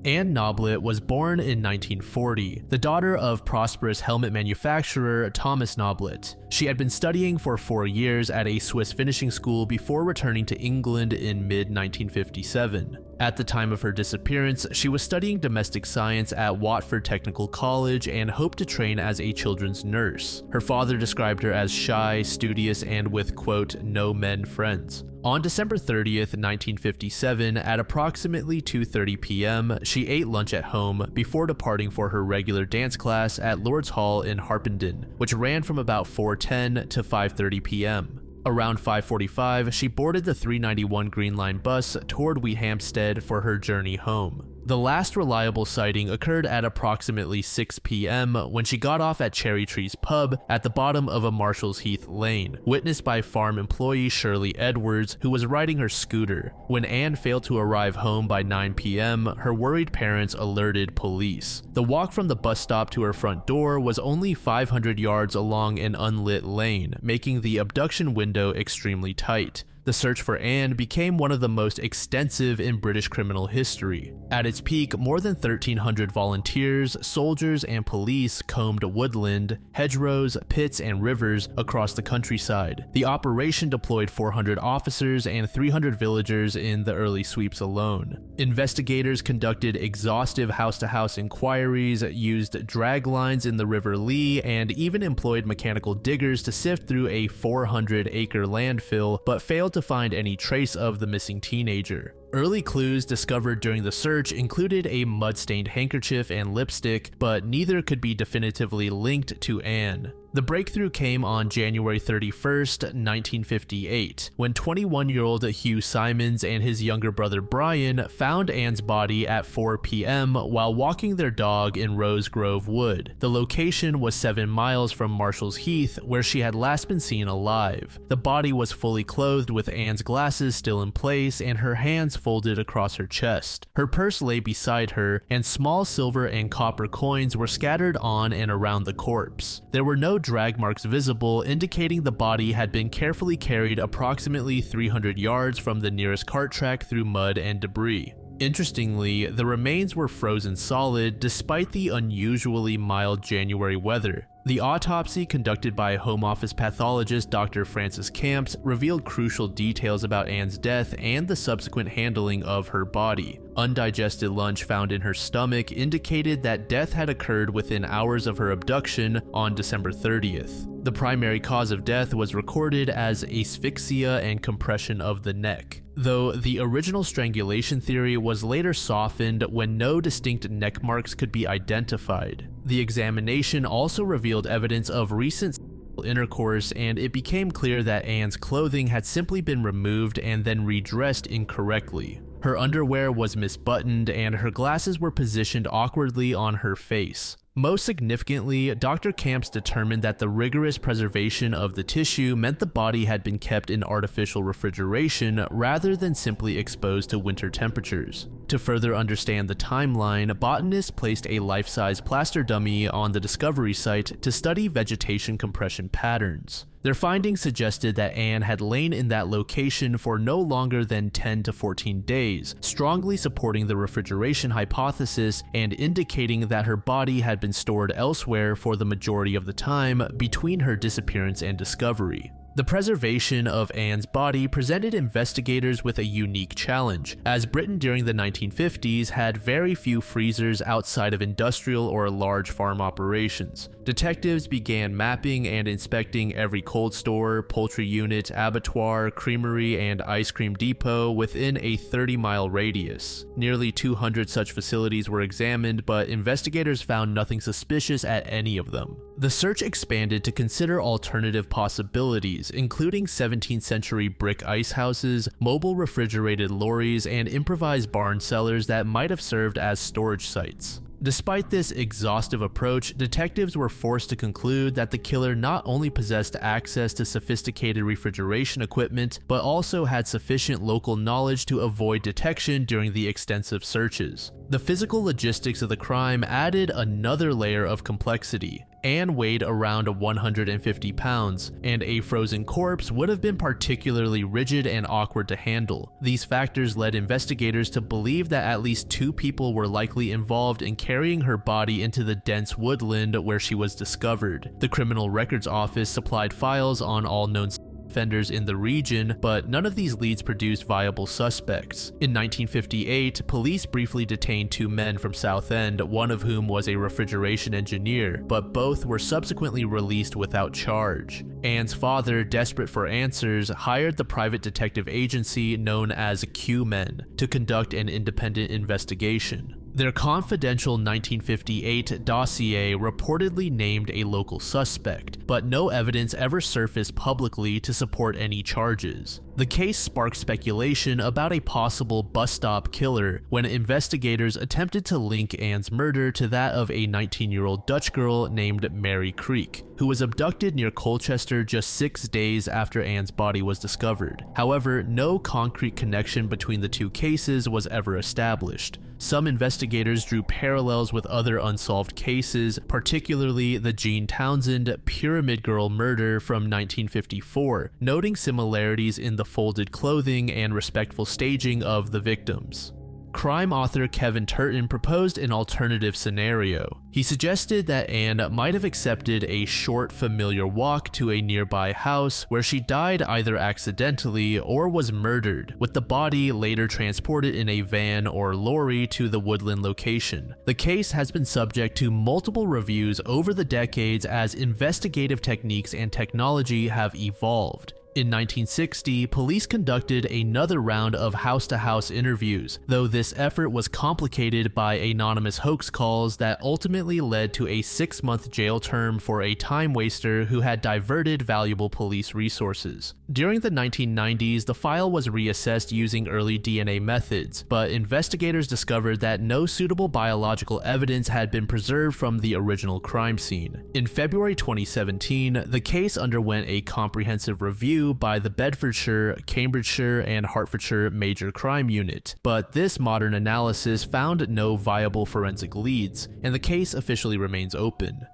Anne Noblett was born in 1940, the daughter of prosperous helmet manufacturer Thomas Noblett. She had been studying for 4 years at a Swiss finishing school before returning to England in mid-1957. At the time of her disappearance, she was studying domestic science at Watford Technical College and hoped to train as a children's nurse. Her father described her as shy, studious, and with, quote, no men friends. On December 30th, 1957, at approximately 2:30 p.m., she ate lunch at home before departing for her regular dance class at Lord's Hall in Harpenden, which ran from about 4:10 to 5:30 p.m. Around 5:45, she boarded the 391 Green Line bus toward Wehampstead for her journey home. The last reliable sighting occurred at approximately 6 p.m. when she got off at Cherry Trees Pub at the bottom of a Marshall's Heath lane, witnessed by farm employee Shirley Edwards, who was riding her scooter. When Anne failed to arrive home by 9 p.m., her worried parents alerted police. The walk from the bus stop to her front door was only 500 yards along an unlit lane, making the abduction window extremely tight. The search for Anne became one of the most extensive in British criminal history. At its peak, more than 1,300 volunteers, soldiers, and police combed woodland, hedgerows, pits, and rivers across the countryside. The operation deployed 400 officers and 300 villagers in the early sweeps alone. Investigators conducted exhaustive house-to-house inquiries, used drag lines in the River Lee, and even employed mechanical diggers to sift through a 400-acre landfill, but failed to find any trace of the missing teenager. Early clues discovered during the search included a mud-stained handkerchief and lipstick, but neither could be definitively linked to Anne. The breakthrough came on January 31st, 1958, when 21-year-old Hugh Simons and his younger brother Brian found Anne's body at 4 p.m. while walking their dog in Rose Grove Wood. The location was 7 miles from Marshall's Heath, where she had last been seen alive. The body was fully clothed with Anne's glasses still in place and her hands folded across her chest. Her purse lay beside her, and small silver and copper coins were scattered on and around the corpse. There were no drag marks visible, indicating the body had been carefully carried approximately 300 yards from the nearest cart track through mud and debris. Interestingly, the remains were frozen solid despite the unusually mild January weather. The autopsy conducted by Home Office pathologist Dr. Francis Camps revealed crucial details about Anne's death and the subsequent handling of her body. Undigested lunch found in her stomach indicated that death had occurred within hours of her abduction on December 30th. The primary cause of death was recorded as asphyxia and compression of the neck, though the original strangulation theory was later softened when no distinct neck marks could be identified. The examination also revealed evidence of recent intercourse, and it became clear that Anne's clothing had simply been removed and then redressed incorrectly. Her underwear was misbuttoned and her glasses were positioned awkwardly on her face. Most significantly, Dr. Camps determined that the rigorous preservation of the tissue meant the body had been kept in artificial refrigeration rather than simply exposed to winter temperatures. To further understand the timeline, botanists placed a life-size plaster dummy on the discovery site to study vegetation compression patterns. Their findings suggested that Anne had lain in that location for no longer than 10 to 14 days, strongly supporting the refrigeration hypothesis and indicating that her body had been stored elsewhere for the majority of the time between her disappearance and discovery. The preservation of Anne's body presented investigators with a unique challenge, as Britain during the 1950s had very few freezers outside of industrial or large farm operations. Detectives began mapping and inspecting every cold store, poultry unit, abattoir, creamery, and ice cream depot within a 30-mile radius. Nearly 200 such facilities were examined, but investigators found nothing suspicious at any of them. The search expanded to consider alternative possibilities, including 17th century brick ice houses, mobile refrigerated lorries, and improvised barn cellars that might have served as storage sites. Despite this exhaustive approach, detectives were forced to conclude that the killer not only possessed access to sophisticated refrigeration equipment, but also had sufficient local knowledge to avoid detection during the extensive searches. The physical logistics of the crime added another layer of complexity. Anne weighed around 150 pounds, and a frozen corpse would have been particularly rigid and awkward to handle. These factors led investigators to believe that at least 2 people were likely involved in carrying her body into the dense woodland where she was discovered. The Criminal Records Office supplied files on all known offenders in the region, but none of these leads produced viable suspects. In 1958, police briefly detained 2 men from Southend, one of whom was a refrigeration engineer, but both were subsequently released without charge. Anne's father, desperate for answers, hired the private detective agency known as Q-Men to conduct an independent investigation. Their confidential 1958 dossier reportedly named a local suspect, but no evidence ever surfaced publicly to support any charges. The case sparked speculation about a possible bus stop killer when investigators attempted to link Anne's murder to that of a 19-year-old Dutch girl named Mary Creek, who was abducted near Colchester just 6 days after Anne's body was discovered. However, no concrete connection between the 2 cases was ever established. Some investigators drew parallels with other unsolved cases, particularly the Jean Townsend Pyramid Girl murder from 1954, noting similarities in the folded clothing and respectful staging of the victims. Crime author Kevin Turton proposed an alternative scenario. He suggested that Anne might have accepted a short, familiar walk to a nearby house where she died either accidentally or was murdered, with the body later transported in a van or lorry to the woodland location. The case has been subject to multiple reviews over the decades as investigative techniques and technology have evolved. In 1960, police conducted another round of house-to-house interviews, though this effort was complicated by anonymous hoax calls that ultimately led to a 6-month jail term for a time waster who had diverted valuable police resources. During the 1990s, the file was reassessed using early DNA methods, but investigators discovered that no suitable biological evidence had been preserved from the original crime scene. In February 2017, the case underwent a comprehensive review by the Bedfordshire, Cambridgeshire, and Hertfordshire Major Crime Unit, but this modern analysis found no viable forensic leads, and the case officially remains open.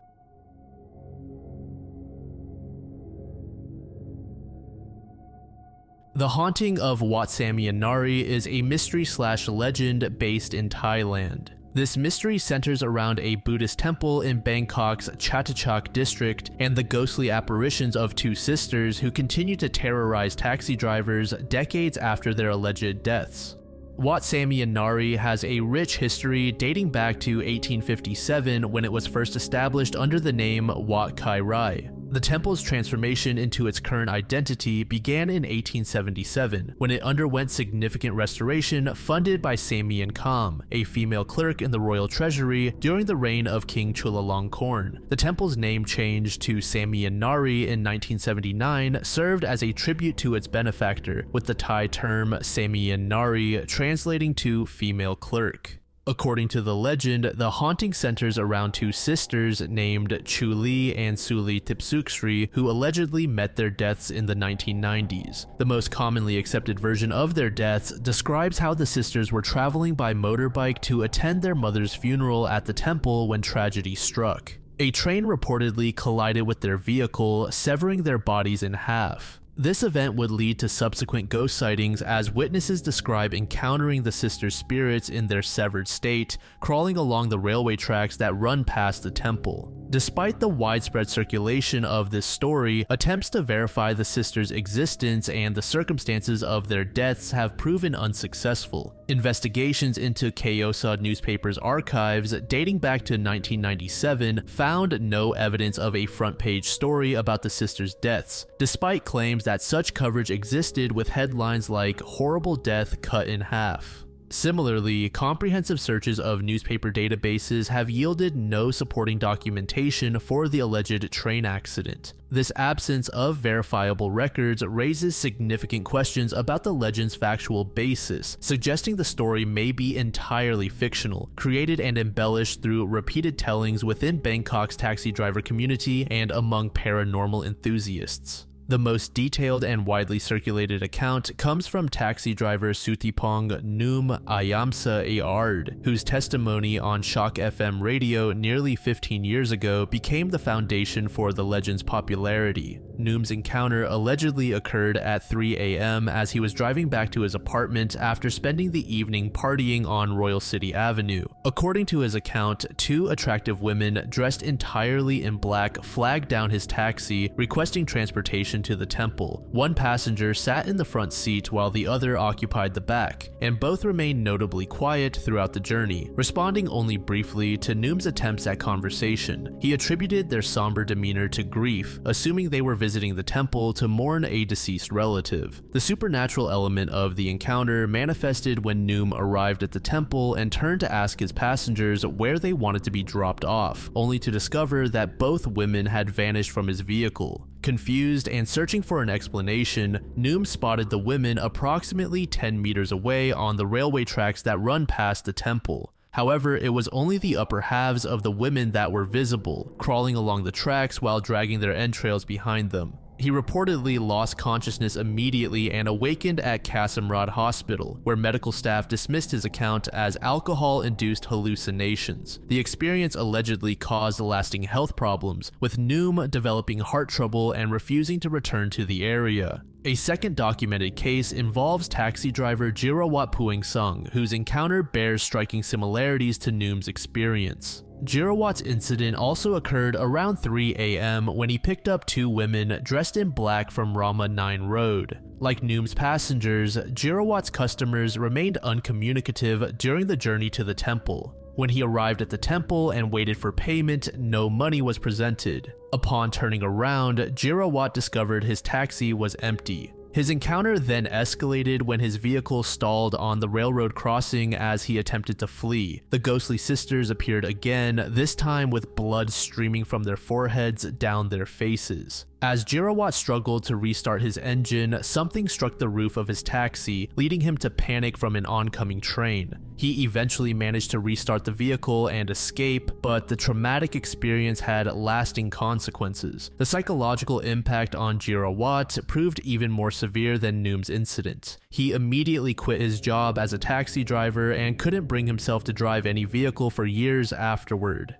The haunting of Wat Samian Nari is a mystery/legend based in Thailand. This mystery centers around a Buddhist temple in Bangkok's Chatuchak district and the ghostly apparitions of 2 sisters who continue to terrorize taxi drivers decades after their alleged deaths. Wat Samian Nari has a rich history dating back to 1857 when it was first established under the name Wat Kai Rai. The temple's transformation into its current identity began in 1877, when it underwent significant restoration funded by Samian Kam, a female clerk in the royal treasury during the reign of King Chulalongkorn. The temple's name change to Samian Nari in 1979 served as a tribute to its benefactor, with the Thai term Samian Nari translating to female clerk. According to the legend, the haunting centers around 2 sisters named Chuli and Suli Tipsuksri who allegedly met their deaths in the 1990s. The most commonly accepted version of their deaths describes how the sisters were traveling by motorbike to attend their mother's funeral at the temple when tragedy struck. A train reportedly collided with their vehicle, severing their bodies in half. This event would lead to subsequent ghost sightings as witnesses describe encountering the sisters' spirits in their severed state, crawling along the railway tracks that run past the temple. Despite the widespread circulation of this story, attempts to verify the sisters' existence and the circumstances of their deaths have proven unsuccessful. Investigations into Kyosa newspaper's archives dating back to 1997 found no evidence of a front-page story about the sisters' deaths, despite claims that such coverage existed with headlines like "Horrible Death Cut in Half." Similarly, comprehensive searches of newspaper databases have yielded no supporting documentation for the alleged train accident. This absence of verifiable records raises significant questions about the legend's factual basis, suggesting the story may be entirely fictional, created and embellished through repeated tellings within Bangkok's taxi driver community and among paranormal enthusiasts. The most detailed and widely circulated account comes from taxi driver Suthipong Noom Ayamsa Ard, whose testimony on Shock FM radio nearly 15 years ago became the foundation for the legend's popularity. Noom's encounter allegedly occurred at 3 a.m. as he was driving back to his apartment after spending the evening partying on Royal City Avenue. According to his account, two attractive women dressed entirely in black flagged down his taxi, requesting transportation to the temple. One passenger sat in the front seat while the other occupied the back, and both remained notably quiet throughout the journey, responding only briefly to Noom's attempts at conversation. He attributed their somber demeanor to grief, assuming they were visiting the temple to mourn a deceased relative. The supernatural element of the encounter manifested when Noom arrived at the temple and turned to ask his passengers where they wanted to be dropped off, only to discover that both women had vanished from his vehicle. Confused and searching for an explanation, Noom spotted the women approximately 10 meters away on the railway tracks that run past the temple. However, it was only the upper halves of the women that were visible, crawling along the tracks while dragging their entrails behind them. He reportedly lost consciousness immediately and awakened at Kasimrad Hospital, where medical staff dismissed his account as alcohol-induced hallucinations. The experience allegedly caused lasting health problems, with Noom developing heart trouble and refusing to return to the area. A second documented case involves taxi driver Jirawat Puengsung, whose encounter bears striking similarities to Noom's experience. Jirawat's incident also occurred around 3 a.m. when he picked up two women dressed in black from Rama 9 Road. Like Noom's passengers, Jirawat's customers remained uncommunicative during the journey to the temple. When he arrived at the temple and waited for payment, no money was presented. Upon turning around, Jirawat discovered his taxi was empty. His encounter then escalated when his vehicle stalled on the railroad crossing as he attempted to flee. The ghostly sisters appeared again, this time with blood streaming from their foreheads down their faces. As Jirawat struggled to restart his engine, something struck the roof of his taxi, leading him to panic from an oncoming train. He eventually managed to restart the vehicle and escape, but the traumatic experience had lasting consequences. The psychological impact on Jirawat proved even more severe than Noom's incident. He immediately quit his job as a taxi driver and couldn't bring himself to drive any vehicle for years afterward.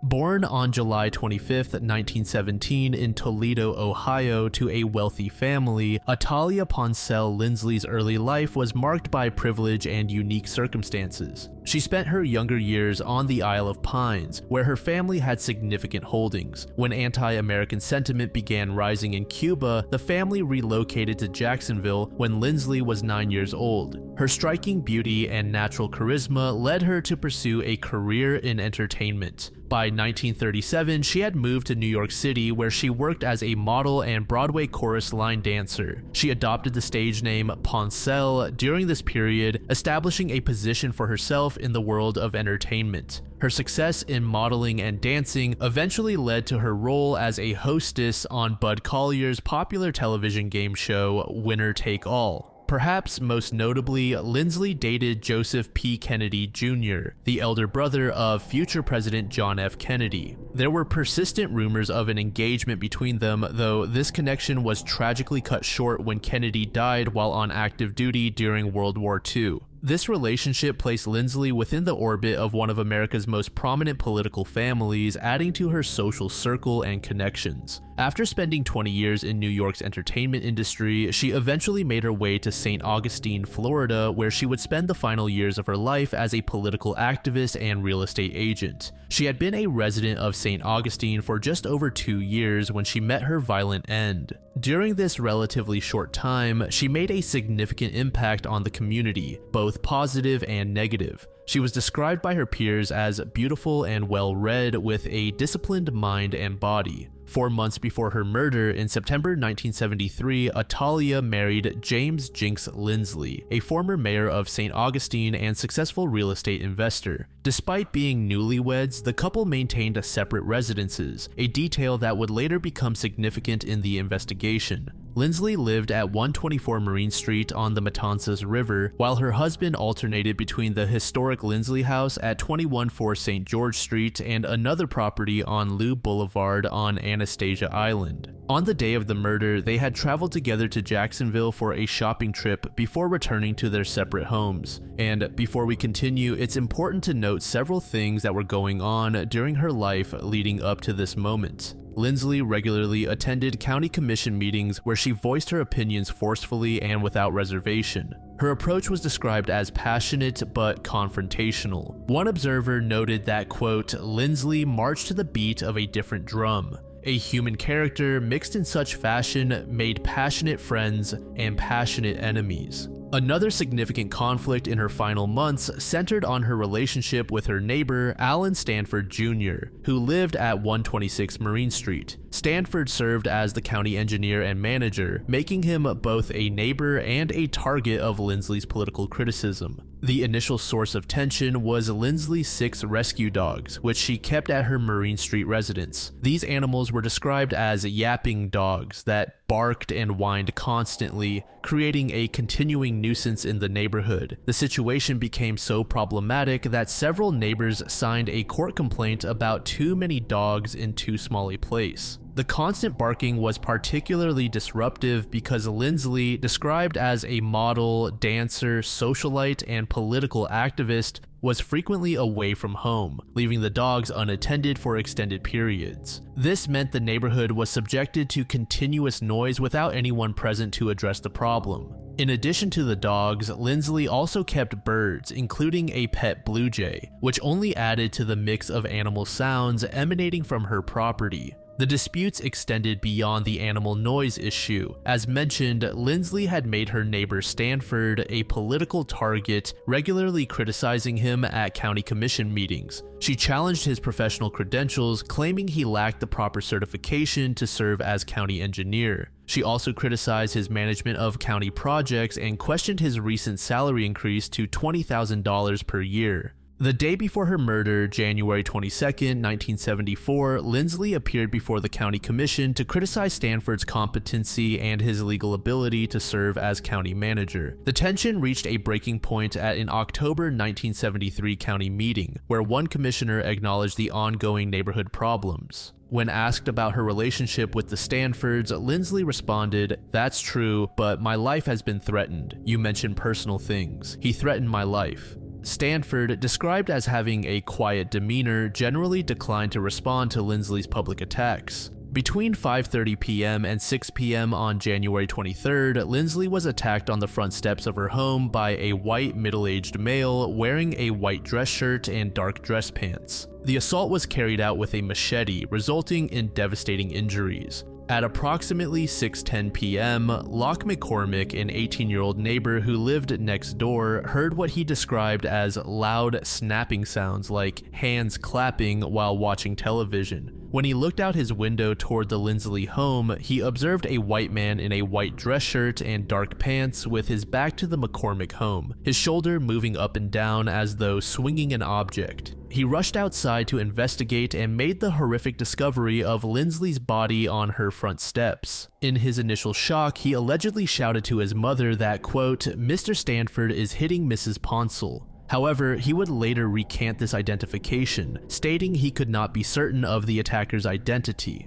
Born on July 25, 1917 in Toledo, Ohio to a wealthy family, Athalia Lindsley's early life was marked by privilege and unique circumstances. She spent her younger years on the Isle of Pines, where her family had significant holdings. When anti-American sentiment began rising in Cuba, the family relocated to Jacksonville when Lindsley was 9 years old. Her striking beauty and natural charisma led her to pursue a career in entertainment. By 1937, she had moved to New York City, where she worked as a model and Broadway chorus line dancer. She adopted the stage name Poncelle during this period, establishing a position for herself in the world of entertainment. Her success in modeling and dancing eventually led to her role as a hostess on Bud Collier's popular television game show Winner Take All. Perhaps most notably, Lindsley dated Joseph P. Kennedy Jr., the elder brother of future President John F. Kennedy. There were persistent rumors of an engagement between them, though this connection was tragically cut short when Kennedy died while on active duty during World War II. This relationship placed Lindsley within the orbit of one of America's most prominent political families, adding to her social circle and connections. After spending 20 years in New York's entertainment industry, she eventually made her way to St. Augustine, Florida, where she would spend the final years of her life as a political activist and real estate agent. She had been a resident of St. Augustine for just over 2 years when she met her violent end. During this relatively short time, she made a significant impact on the community, both positive and negative. She was described by her peers as beautiful and well-read with a disciplined mind and body. 4 months before her murder in September 1973, Athalia married James Jinx Lindsley, a former mayor of St. Augustine and successful real estate investor. Despite being newlyweds, the couple maintained separate residences, a detail that would later become significant in the investigation. Lindsley lived at 124 Marine Street on the Matanzas River, while her husband alternated between the historic Lindsley house at 214 St. George Street and another property on Lou Boulevard on Anastasia Island. On the day of the murder, they had traveled together to Jacksonville for a shopping trip before returning to their separate homes. And before we continue, it's important to note several things that were going on during her life leading up to this moment. Lindsley regularly attended county commission meetings where she voiced her opinions forcefully and without reservation. Her approach was described as passionate but confrontational. One observer noted that, quote, Lindsley marched to the beat of a different drum. A human character mixed in such fashion made passionate friends and passionate enemies. Another significant conflict in her final months centered on her relationship with her neighbor, Alan Stanford Jr., who lived at 126 Marine Street. Stanford served as the county engineer and manager, making him both a neighbor and a target of Lindsley's political criticism. The initial source of tension was Lindsley's 6 rescue dogs, which she kept at her Marine Street residence. These animals were described as yapping dogs that barked and whined constantly, creating a continuing nuisance in the neighborhood. The situation became so problematic that several neighbors signed a court complaint about too many dogs in too small a place. The constant barking was particularly disruptive because Lindsley, described as a model, dancer, socialite, and political activist, was frequently away from home, leaving the dogs unattended for extended periods. This meant the neighborhood was subjected to continuous noise without anyone present to address the problem. In addition to the dogs, Lindsley also kept birds, including a pet blue jay, which only added to the mix of animal sounds emanating from her property. The disputes extended beyond the animal noise issue. As mentioned, Lindsley had made her neighbor Stanford a political target, regularly criticizing him at county commission meetings. She challenged his professional credentials, claiming he lacked the proper certification to serve as county engineer. She also criticized his management of county projects and questioned his recent salary increase to $20,000 per year. The day before her murder, January 22, 1974, Lindsley appeared before the county commission to criticize Stanford's competency and his legal ability to serve as county manager. The tension reached a breaking point at an October 1973 county meeting, where one commissioner acknowledged the ongoing neighborhood problems. When asked about her relationship with the Stanfords, Lindsley responded, "That's true, but my life has been threatened. You mentioned personal things. He threatened my life." Stanford, described as having a quiet demeanor, generally declined to respond to Lindsley's public attacks. Between 5:30 p.m. and 6 p.m. on January 23rd, Lindsley was attacked on the front steps of her home by a white middle-aged male wearing a white dress shirt and dark dress pants. The assault was carried out with a machete, resulting in devastating injuries. At approximately 6:10 p.m., Locke McCormick, an 18-year-old neighbor who lived next door, heard what he described as loud snapping sounds like hands clapping while watching television. When he looked out his window toward the Lindsley home, he observed a white man in a white dress shirt and dark pants with his back to the McCormick home, his shoulder moving up and down as though swinging an object. He rushed outside to investigate and made the horrific discovery of Lindsley's body on her front steps. In his initial shock, he allegedly shouted to his mother that, quote, "Mr. Stanford is hitting Mrs. Ponsell." However, he would later recant this identification, stating he could not be certain of the attacker's identity.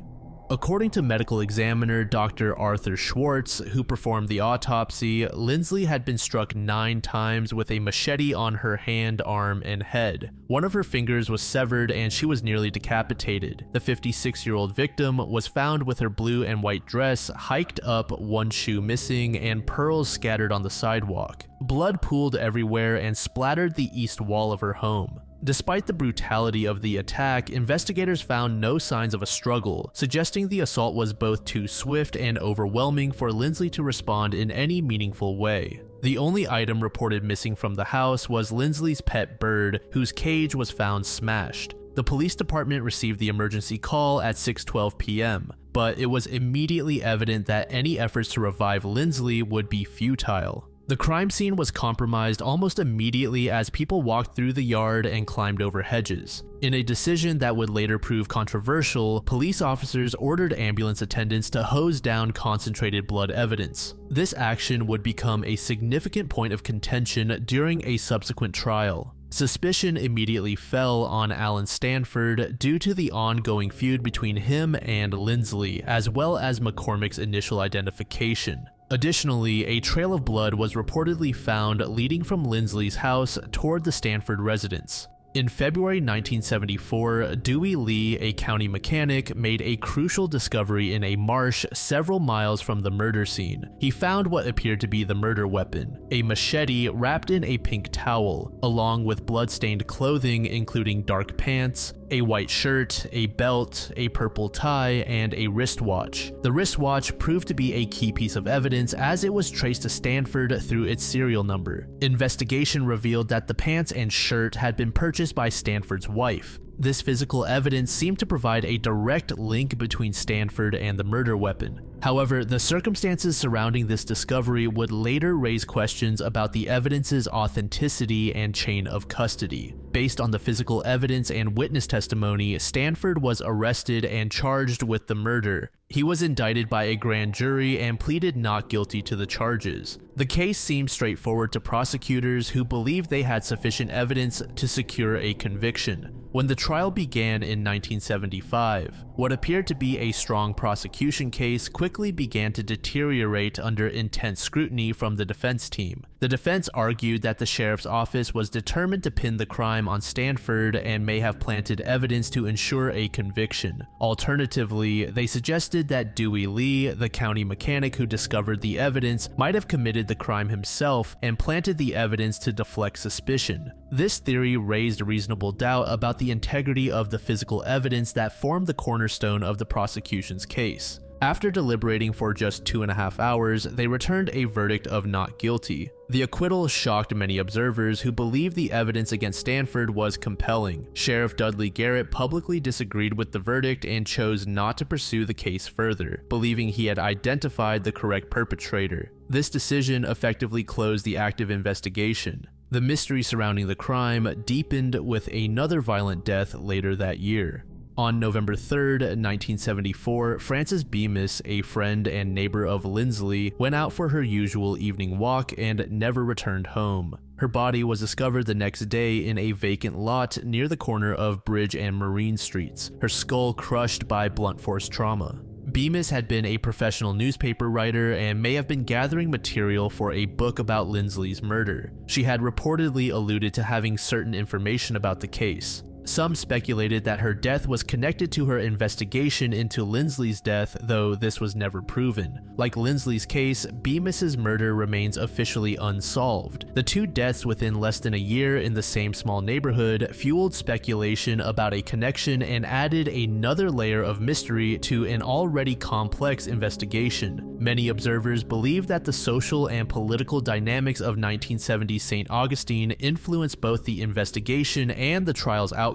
According to medical examiner Dr. Arthur Schwartz, who performed the autopsy, Lindsley had been struck 9 times with a machete on her hand, arm, and head. One of her fingers was severed and she was nearly decapitated. The 56-year-old victim was found with her blue and white dress hiked up, one shoe missing, and pearls scattered on the sidewalk. Blood pooled everywhere and splattered the east wall of her home. Despite the brutality of the attack, investigators found no signs of a struggle, suggesting the assault was both too swift and overwhelming for Lindsley to respond in any meaningful way. The only item reported missing from the house was Lindsley's pet bird, whose cage was found smashed. The police department received the emergency call at 6:12 p.m., but it was immediately evident that any efforts to revive Lindsley would be futile. The crime scene was compromised almost immediately as people walked through the yard and climbed over hedges. In a decision that would later prove controversial, police officers ordered ambulance attendants to hose down concentrated blood evidence. This action would become a significant point of contention during a subsequent trial. Suspicion immediately fell on Alan Stanford due to the ongoing feud between him and Lindsley, as well as McCormick's initial identification. Additionally, a trail of blood was reportedly found leading from Lindsley's house toward the Stanford residence. In February 1974, Dewey Lee, a county mechanic, made a crucial discovery in a marsh several miles from the murder scene. He found what appeared to be the murder weapon, a machete wrapped in a pink towel, along with blood-stained clothing including dark pants, a white shirt, a belt, a purple tie, and a wristwatch. The wristwatch proved to be a key piece of evidence as it was traced to Stanford through its serial number. Investigation revealed that the pants and shirt had been purchased by Stanford's wife. This physical evidence seemed to provide a direct link between Stanford and the murder weapon. However, the circumstances surrounding this discovery would later raise questions about the evidence's authenticity and chain of custody. Based on the physical evidence and witness testimony, Stanford was arrested and charged with the murder. He was indicted by a grand jury and pleaded not guilty to the charges. The case seemed straightforward to prosecutors who believed they had sufficient evidence to secure a conviction. When the trial began in 1975, what appeared to be a strong prosecution case quickly began to deteriorate under intense scrutiny from the defense team. The defense argued that the sheriff's office was determined to pin the crime on Stanford and may have planted evidence to ensure a conviction. Alternatively, they suggested that Dewey Lee, the county mechanic who discovered the evidence, might have committed the crime himself and planted the evidence to deflect suspicion. This theory raised reasonable doubt about the integrity of the physical evidence that formed the cornerstone of the prosecution's case. After deliberating for just 2.5 hours, they returned a verdict of not guilty. The acquittal shocked many observers who believed the evidence against Stanford was compelling. Sheriff Dudley Garrett publicly disagreed with the verdict and chose not to pursue the case further, believing he had identified the correct perpetrator. This decision effectively closed the active investigation. The mystery surrounding the crime deepened with another violent death later that year. On November 3, 1974, Frances Bemis, a friend and neighbor of Lindsley, went out for her usual evening walk and never returned home. Her body was discovered the next day in a vacant lot near the corner of Bridge and Marine Streets, her skull crushed by blunt force trauma. Bemis had been a professional newspaper writer and may have been gathering material for a book about Lindsley's murder. She had reportedly alluded to having certain information about the case. Some speculated that her death was connected to her investigation into Lindsley's death, though this was never proven. Like Lindsley's case, Bemis's murder remains officially unsolved. The two deaths within less than a year in the same small neighborhood fueled speculation about a connection and added another layer of mystery to an already complex investigation. Many observers believe that the social and political dynamics of 1970 St. Augustine influenced both the investigation and the trial's outcome.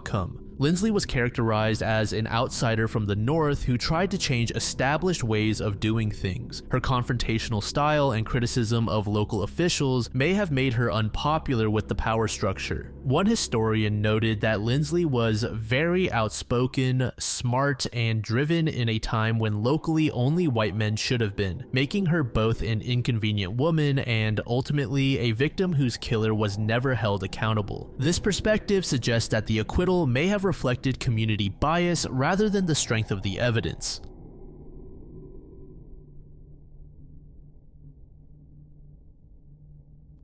Lindsley was characterized as an outsider from the North who tried to change established ways of doing things. Her confrontational style and criticism of local officials may have made her unpopular with the power structure. One historian noted that Lindsley was very outspoken, smart, and driven in a time when locally only white men should have been, making her both an inconvenient woman and ultimately a victim whose killer was never held accountable. This perspective suggests that the acquittal may have reflected community bias rather than the strength of the evidence.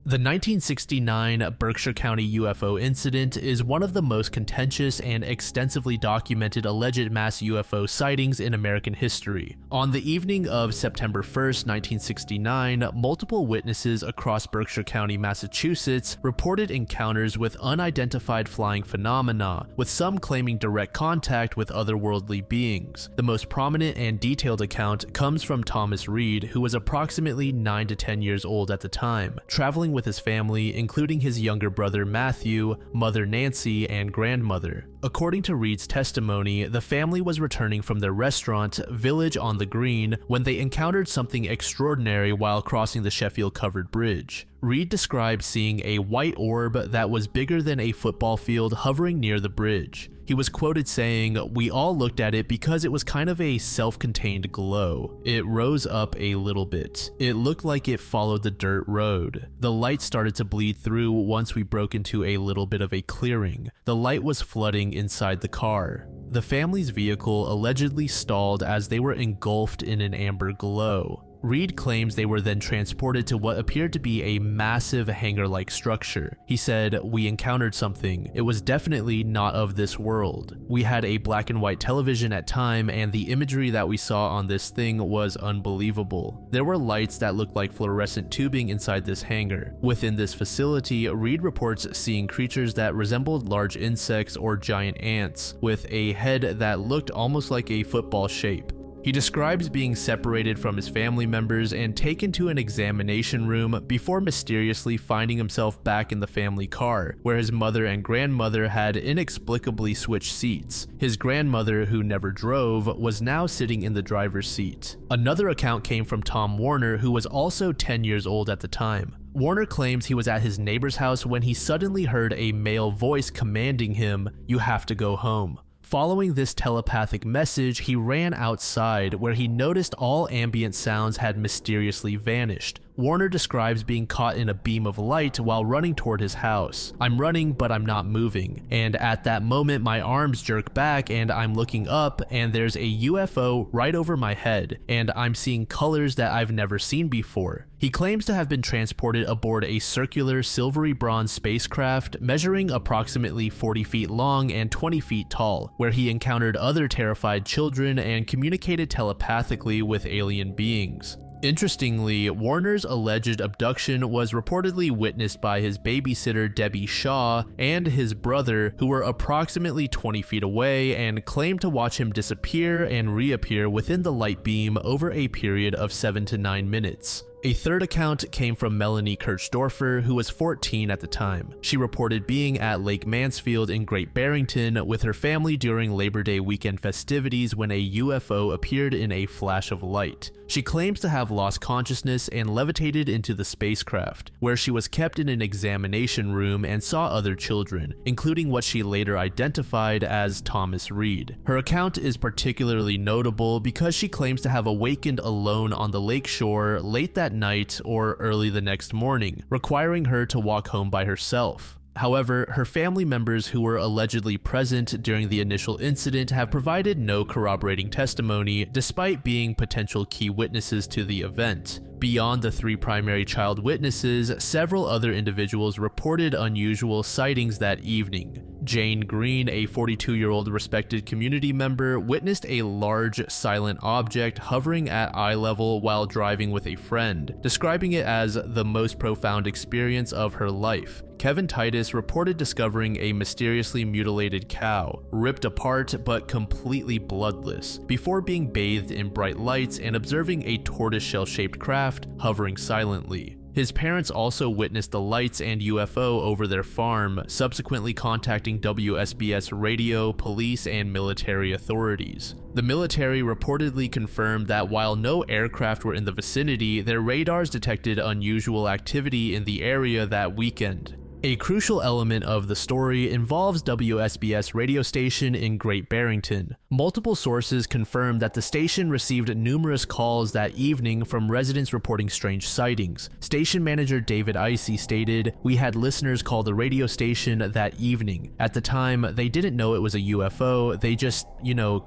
The 1969 Berkshire County UFO incident is one of the most contentious and extensively documented alleged mass UFO sightings in American history. On the evening of September 1, 1969, multiple witnesses across Berkshire County, Massachusetts, reported encounters with unidentified flying phenomena, with some claiming direct contact with otherworldly beings. The most prominent and detailed account comes from Thomas Reed, who was approximately 9 to 10 years old at the time, traveling with his family, including his younger brother Matthew, mother Nancy, and grandmother. According to Reed's testimony, the family was returning from their restaurant, Village on the Green, when they encountered something extraordinary while crossing the Sheffield-covered bridge. Reed described seeing a white orb that was bigger than a football field hovering near the bridge. He was quoted saying, "We all looked at it because it was kind of a self-contained glow. It rose up a little bit. It looked like it followed the dirt road. The light started to bleed through once we broke into a little bit of a clearing. The light was flooding inside the car." The family's vehicle allegedly stalled as they were engulfed in an amber glow. Reed claims they were then transported to what appeared to be a massive hangar-like structure. He said, "We encountered something. It was definitely not of this world. We had a black and white television at time, and the imagery that we saw on this thing was unbelievable. There were lights that looked like fluorescent tubing inside this hangar. Within this facility, Reed reports seeing creatures that resembled large insects or giant ants, with a head that looked almost like a football shape." He describes being separated from his family members and taken to an examination room before mysteriously finding himself back in the family car, where his mother and grandmother had inexplicably switched seats. His grandmother, who never drove, was now sitting in the driver's seat. Another account came from Tom Warner, who was also 10 years old at the time. Warner claims he was at his neighbor's house when he suddenly heard a male voice commanding him, "You have to go home." Following this telepathic message, he ran outside, where he noticed all ambient sounds had mysteriously vanished. Warner describes being caught in a beam of light while running toward his house. "I'm running, but I'm not moving. And at that moment, my arms jerk back and I'm looking up and there's a UFO right over my head, and I'm seeing colors that I've never seen before." He claims to have been transported aboard a circular silvery bronze spacecraft measuring approximately 40 feet long and 20 feet tall, where he encountered other terrified children and communicated telepathically with alien beings. Interestingly, Warner's alleged abduction was reportedly witnessed by his babysitter Debbie Shaw and his brother, who were approximately 20 feet away, and claimed to watch him disappear and reappear within the light beam over a period of 7 to 9 minutes. A third account came from Melanie Kirchdorfer, who was 14 at the time. She reported being at Lake Mansfield in Great Barrington with her family during Labor Day weekend festivities when a UFO appeared in a flash of light. She claims to have lost consciousness and levitated into the spacecraft, where she was kept in an examination room and saw other children, including what she later identified as Thomas Reed. Her account is particularly notable because she claims to have awakened alone on the lakeshore late that night or early the next morning, requiring her to walk home by herself. However, her family members who were allegedly present during the initial incident have provided no corroborating testimony, despite being potential key witnesses to the event. Beyond the 3 primary child witnesses, several other individuals reported unusual sightings that evening. Jane Green, a 42-year-old respected community member, witnessed a large, silent object hovering at eye level while driving with a friend, describing it as the most profound experience of her life. Kevin Titus reported discovering a mysteriously mutilated cow, ripped apart but completely bloodless, before being bathed in bright lights and observing a tortoiseshell-shaped craft hovering silently. His parents also witnessed the lights and UFO over their farm, subsequently contacting WSBS radio, police, and military authorities. The military reportedly confirmed that while no aircraft were in the vicinity, their radars detected unusual activity in the area that weekend. A crucial element of the story involves WSBS radio station in Great Barrington. Multiple sources confirmed that the station received numerous calls that evening from residents reporting strange sightings. Station manager David Icey stated, "We had listeners call the radio station that evening. At the time, they didn't know it was a UFO, they just,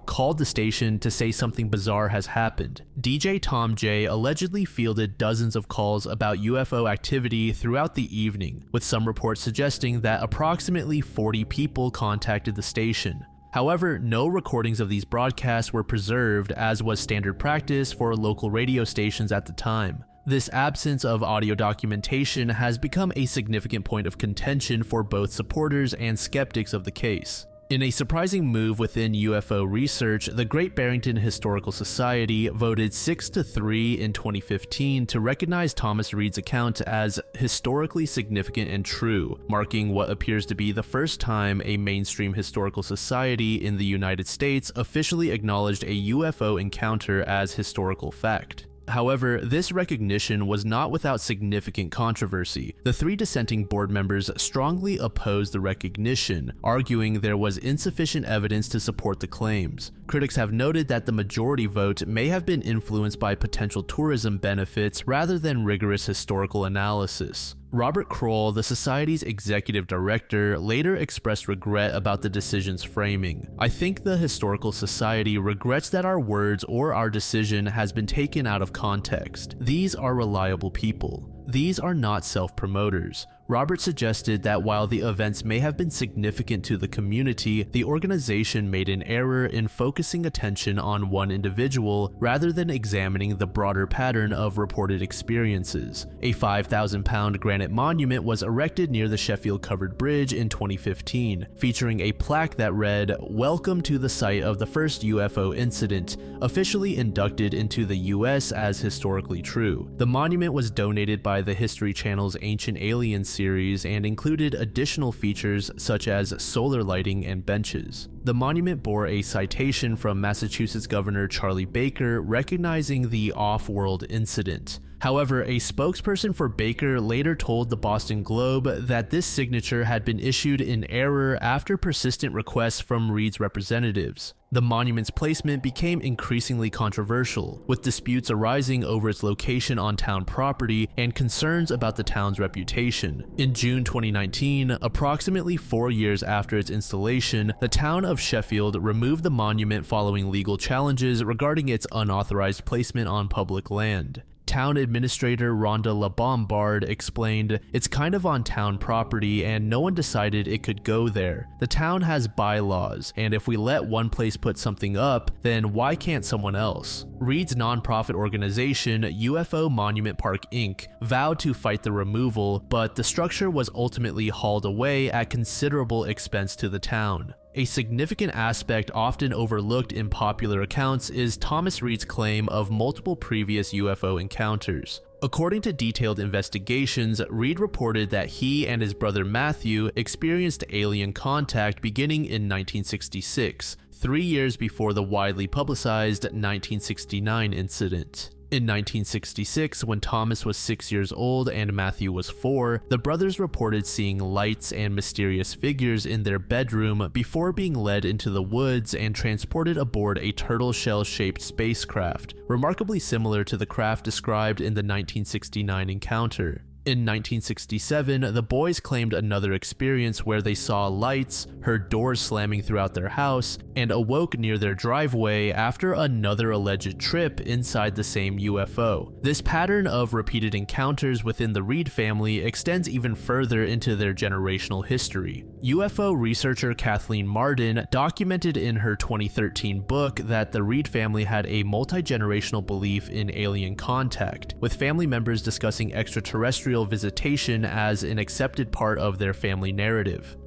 called the station to say something bizarre has happened." DJ Tom J allegedly fielded dozens of calls about UFO activity throughout the evening, with some reports suggesting that approximately 40 people contacted the station. However, no recordings of these broadcasts were preserved, as was standard practice for local radio stations at the time. This absence of audio documentation has become a significant point of contention for both supporters and skeptics of the case. In a surprising move within UFO research, the Great Barrington Historical Society voted 6-3 in 2015 to recognize Thomas Reed's account as historically significant and true, marking what appears to be the first time a mainstream historical society in the United States officially acknowledged a UFO encounter as historical fact. However, this recognition was not without significant controversy. The 3 dissenting board members strongly opposed the recognition, arguing there was insufficient evidence to support the claims. Critics have noted that the majority vote may have been influenced by potential tourism benefits rather than rigorous historical analysis. Robert Kroll, the Society's executive director, later expressed regret about the decision's framing. "I think the Historical Society regrets that our words or our decision has been taken out of context. These are reliable people. These are not self-promoters." Robert suggested that while the events may have been significant to the community, the organization made an error in focusing attention on one individual rather than examining the broader pattern of reported experiences. A 5,000-pound granite monument was erected near the Sheffield Covered Bridge in 2015, featuring a plaque that read, "Welcome to the site of the first UFO incident, officially inducted into the US as historically true." The monument was donated by the History Channel's Ancient Aliens series and included additional features such as solar lighting and benches. The monument bore a citation from Massachusetts Governor Charlie Baker recognizing the off-world incident. However, a spokesperson for Baker later told the Boston Globe that this signature had been issued in error after persistent requests from Reed's representatives. The monument's placement became increasingly controversial, with disputes arising over its location on town property and concerns about the town's reputation. In June 2019, approximately 4 years after its installation, the town of Sheffield removed the monument following legal challenges regarding its unauthorized placement on public land. Town Administrator Rhonda LaBombard explained, "It's kind of on town property and no one decided it could go there. The town has bylaws, and if we let one place put something up, then why can't someone else?" Reed's nonprofit organization, UFO Monument Park Inc., vowed to fight the removal, but the structure was ultimately hauled away at considerable expense to the town. A significant aspect often overlooked in popular accounts is Thomas Reed's claim of multiple previous UFO encounters. According to detailed investigations, Reed reported that he and his brother Matthew experienced alien contact beginning in 1966, 3 years before the widely publicized 1969 incident. In 1966, when Thomas was 6 years old and Matthew was 4, the brothers reported seeing lights and mysterious figures in their bedroom before being led into the woods and transported aboard a turtle shell-shaped spacecraft, remarkably similar to the craft described in the 1969 encounter. In 1967, the boys claimed another experience where they saw lights, heard doors slamming throughout their house, and awoke near their driveway after another alleged trip inside the same UFO. This pattern of repeated encounters within the Reed family extends even further into their generational history. UFO researcher Kathleen Marden documented in her 2013 book that the Reed family had a multi-generational belief in alien contact, with family members discussing extraterrestrial visitation as an accepted part of their family narrative.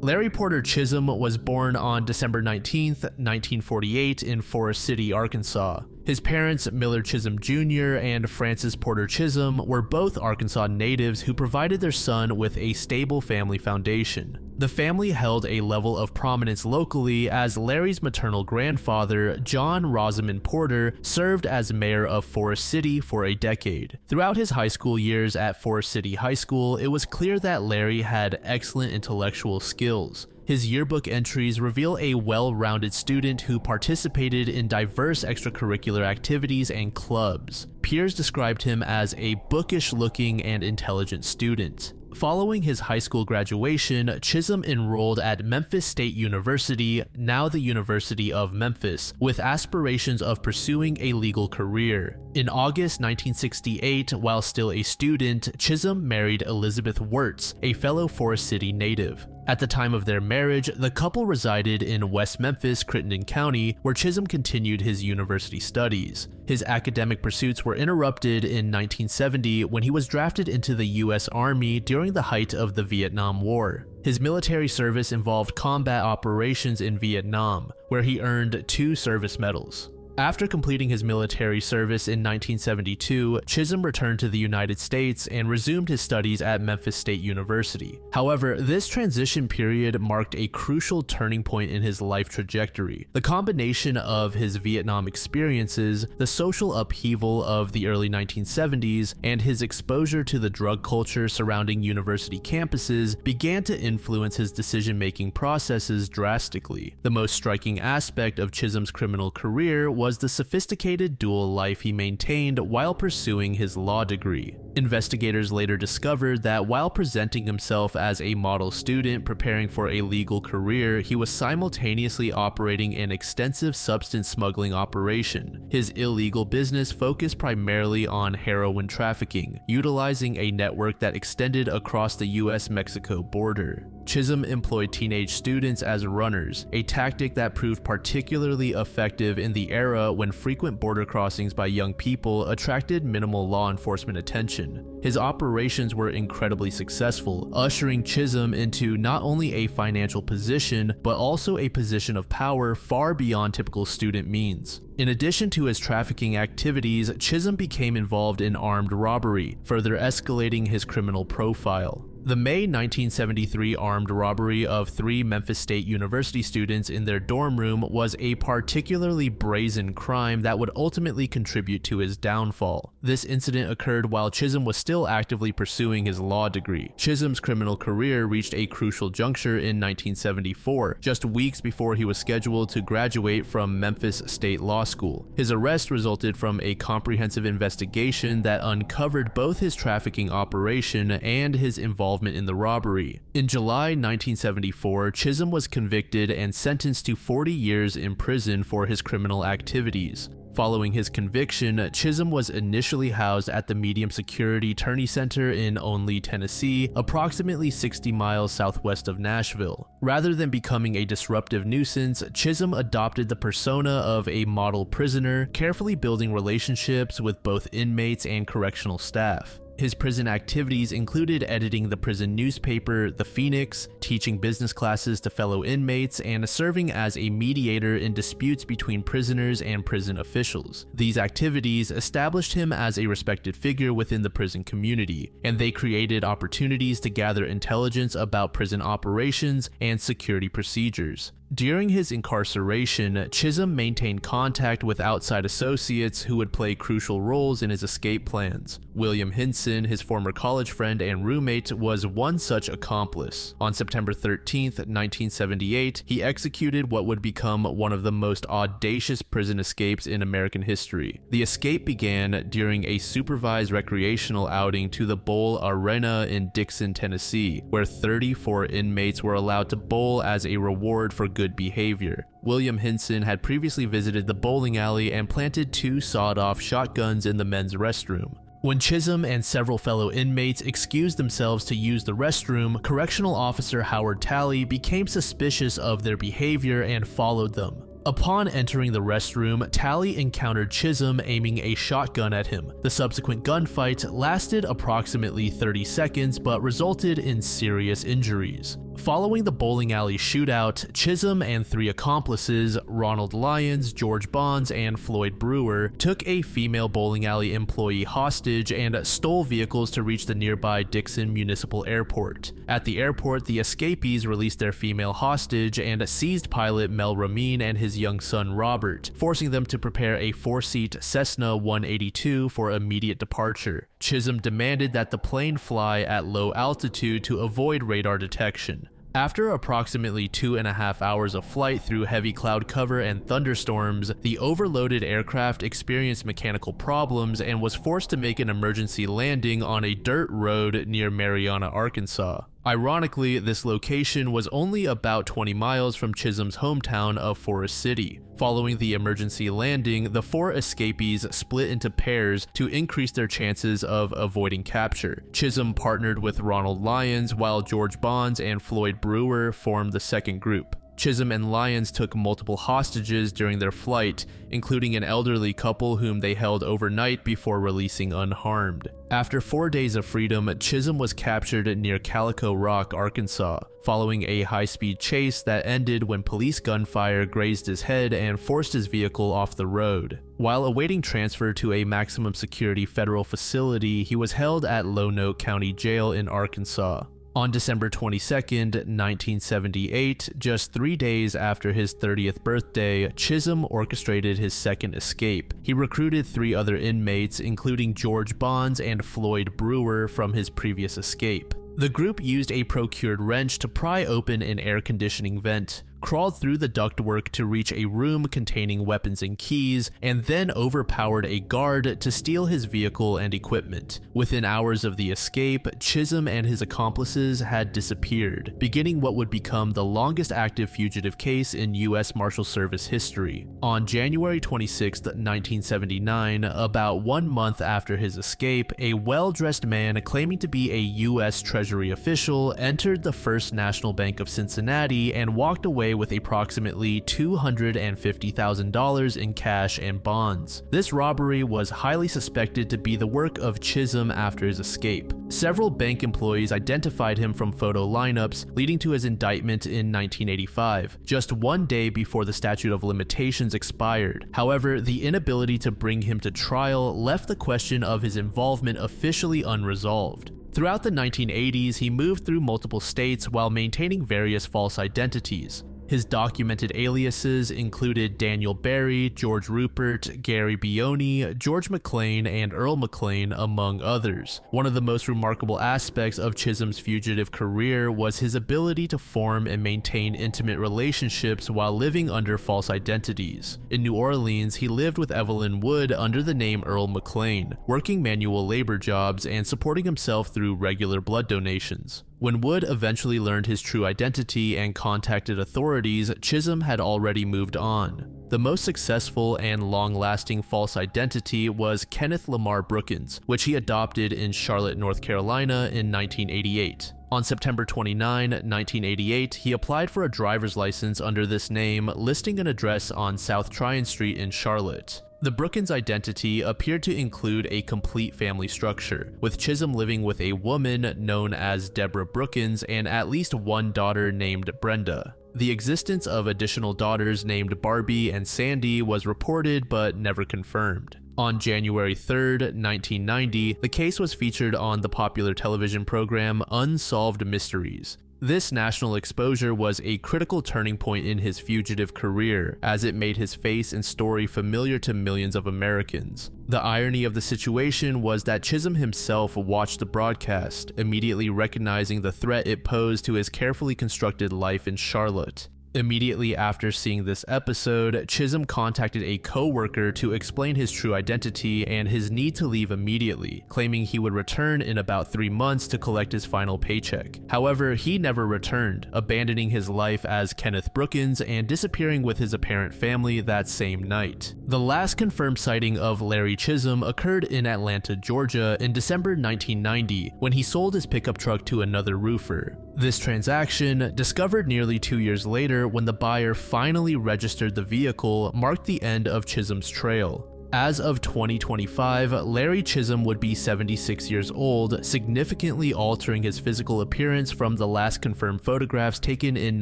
Larry Porter Chisum was born on December 19, 1948 in Forest City, Arkansas. His parents, Miller Chisum Jr. and Frances Porter Chisum, were both Arkansas natives who provided their son with a stable family foundation. The family held a level of prominence locally as Larry's maternal grandfather, John Rosamond Porter, served as mayor of Forest City for a decade. Throughout his high school years at Forest City High School, it was clear that Larry had excellent intellectual skills. His yearbook entries reveal a well-rounded student who participated in diverse extracurricular activities and clubs. Peers described him as a bookish-looking and intelligent student. Following his high school graduation, Chisum enrolled at Memphis State University, now the University of Memphis, with aspirations of pursuing a legal career. In August 1968, while still a student, Chisum married Elizabeth Wirtz, a fellow Forest City native. At the time of their marriage, the couple resided in West Memphis, Crittenden County, where Chisum continued his university studies. His academic pursuits were interrupted in 1970 when he was drafted into the U.S. Army during the height of the Vietnam War. His military service involved combat operations in Vietnam, where he earned 2 service medals. After completing his military service in 1972, Chisum returned to the United States and resumed his studies at Memphis State University. However, this transition period marked a crucial turning point in his life trajectory. The combination of his Vietnam experiences, the social upheaval of the early 1970s, and his exposure to the drug culture surrounding university campuses began to influence his decision-making processes drastically. The most striking aspect of Chisum's criminal career was the sophisticated dual life he maintained while pursuing his law degree. Investigators later discovered that while presenting himself as a model student preparing for a legal career, he was simultaneously operating an extensive substance smuggling operation. His illegal business focused primarily on heroin trafficking, utilizing a network that extended across the US-Mexico border. Chisum employed teenage students as runners, a tactic that proved particularly effective in the era when frequent border crossings by young people attracted minimal law enforcement attention. His operations were incredibly successful, ushering Chisum into not only a financial position, but also a position of power far beyond typical student means. In addition to his trafficking activities, Chisum became involved in armed robbery, further escalating his criminal profile. The May 1973 armed robbery of 3 Memphis State University students in their dorm room was a particularly brazen crime that would ultimately contribute to his downfall. This incident occurred while Chisum was still actively pursuing his law degree. Chisum's criminal career reached a crucial juncture in 1974, just weeks before he was scheduled to graduate from Memphis State Law School. His arrest resulted from a comprehensive investigation that uncovered both his trafficking operation and his involvement in the robbery. In July 1974, Chisum was convicted and sentenced to 40 years in prison for his criminal activities. Following his conviction, Chisum was initially housed at the Medium Security Turney Center in Onley, Tennessee, approximately 60 miles southwest of Nashville. Rather than becoming a disruptive nuisance, Chisum adopted the persona of a model prisoner, carefully building relationships with both inmates and correctional staff. His prison activities included editing the prison newspaper, The Phoenix, teaching business classes to fellow inmates, and serving as a mediator in disputes between prisoners and prison officials. These activities established him as a respected figure within the prison community, and they created opportunities to gather intelligence about prison operations and security procedures. During his incarceration, Chisum maintained contact with outside associates who would play crucial roles in his escape plans. William Hinson, his former college friend and roommate, was one such accomplice. On September 13, 1978, he executed what would become one of the most audacious prison escapes in American history. The escape began during a supervised recreational outing to the Bowl Arena in Dixon, Tennessee, where 34 inmates were allowed to bowl as a reward for good behavior. William Hinson had previously visited the bowling alley and planted 2 sawed-off shotguns in the men's restroom. When Chisum and several fellow inmates excused themselves to use the restroom, Correctional Officer Howard Talley became suspicious of their behavior and followed them. Upon entering the restroom, Talley encountered Chisum aiming a shotgun at him. The subsequent gunfight lasted approximately 30 seconds but resulted in serious injuries. Following the bowling alley shootout, Chisum and 3 accomplices, Ronald Lyons, George Bonds, and Floyd Brewer, took a female bowling alley employee hostage and stole vehicles to reach the nearby Dixon Municipal Airport. At the airport, the escapees released their female hostage and seized pilot Mel Ramin and his young son Robert, forcing them to prepare a 4-seat Cessna 182 for immediate departure. Chisum demanded that the plane fly at low altitude to avoid radar detection. After approximately 2.5 hours of flight through heavy cloud cover and thunderstorms, the overloaded aircraft experienced mechanical problems and was forced to make an emergency landing on a dirt road near Marianna, Arkansas. Ironically, this location was only about 20 miles from Chisum's hometown of Forest City. Following the emergency landing, the 4 escapees split into pairs to increase their chances of avoiding capture. Chisum partnered with Ronald Lyons, while George Bonds and Floyd Brewer formed the second group. Chisum and Lyons took multiple hostages during their flight, including an elderly couple whom they held overnight before releasing unharmed. After 4 days of freedom, Chisum was captured near Calico Rock, Arkansas, following a high-speed chase that ended when police gunfire grazed his head and forced his vehicle off the road. While awaiting transfer to a maximum security federal facility, he was held at Lonoke County Jail in Arkansas. On December 22, 1978, just 3 days after his 30th birthday, Chisum orchestrated his second escape. He recruited 3 other inmates, including George Bonds and Floyd Brewer, from his previous escape. The group used a procured wrench to pry open an air conditioning vent, crawled through the ductwork to reach a room containing weapons and keys, and then overpowered a guard to steal his vehicle and equipment. Within hours of the escape, Chisum and his accomplices had disappeared, beginning what would become the longest active fugitive case in U.S. Marshal Service history. On January 26, 1979, about 1 month after his escape, a well-dressed man claiming to be a U.S. Treasury official entered the First National Bank of Cincinnati and walked away with approximately $250,000 in cash and bonds. This robbery was highly suspected to be the work of Chisum after his escape. Several bank employees identified him from photo lineups, leading to his indictment in 1985, just 1 day before the statute of limitations expired. However, the inability to bring him to trial left the question of his involvement officially unresolved. Throughout the 1980s, he moved through multiple states while maintaining various false identities. His documented aliases included Daniel Barry, George Rupert, Gary Bioni, George McLean, and Earl McLean, among others. One of the most remarkable aspects of Chisum's fugitive career was his ability to form and maintain intimate relationships while living under false identities. In New Orleans, he lived with Evelyn Wood under the name Earl McLean, working manual labor jobs and supporting himself through regular blood donations. When Wood eventually learned his true identity and contacted authorities, Chisum had already moved on. The most successful and long-lasting false identity was Kenneth Lamar Brookins, which he adopted in Charlotte, North Carolina in 1988. On September 29, 1988, he applied for a driver's license under this name, listing an address on South Tryon Street in Charlotte. The Brookins identity appeared to include a complete family structure, with Chisum living with a woman known as Deborah Brookins and at least one daughter named Brenda. The existence of additional daughters named Barbie and Sandy was reported but never confirmed. On January 3, 1990, the case was featured on the popular television program Unsolved Mysteries. This national exposure was a critical turning point in his fugitive career, as it made his face and story familiar to millions of Americans. The irony of the situation was that Chisum himself watched the broadcast, immediately recognizing the threat it posed to his carefully constructed life in Charlotte. Immediately after seeing this episode, Chisum contacted a co-worker to explain his true identity and his need to leave immediately, claiming he would return in about 3 months to collect his final paycheck. However, he never returned, abandoning his life as Kenneth Brookins and disappearing with his apparent family that same night. The last confirmed sighting of Larry Chisum occurred in Atlanta, Georgia in December 1990, when he sold his pickup truck to another roofer. This transaction, discovered nearly 2 years later when the buyer finally registered the vehicle, marked the end of Chisum's trail. As of 2025, Larry Chisum would be 76 years old, significantly altering his physical appearance from the last confirmed photographs taken in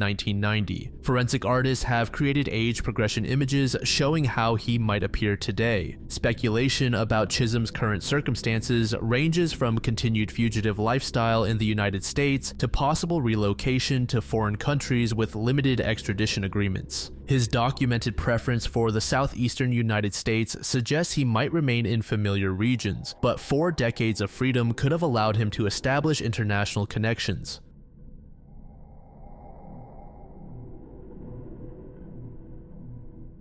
1990. Forensic artists have created age progression images showing how he might appear today. Speculation about Chisum's current circumstances ranges from continued fugitive lifestyle in the United States to possible relocation to foreign countries with limited extradition agreements. His documented preference for the southeastern United States suggests he might remain in familiar regions, but 4 decades of freedom could have allowed him to establish international connections.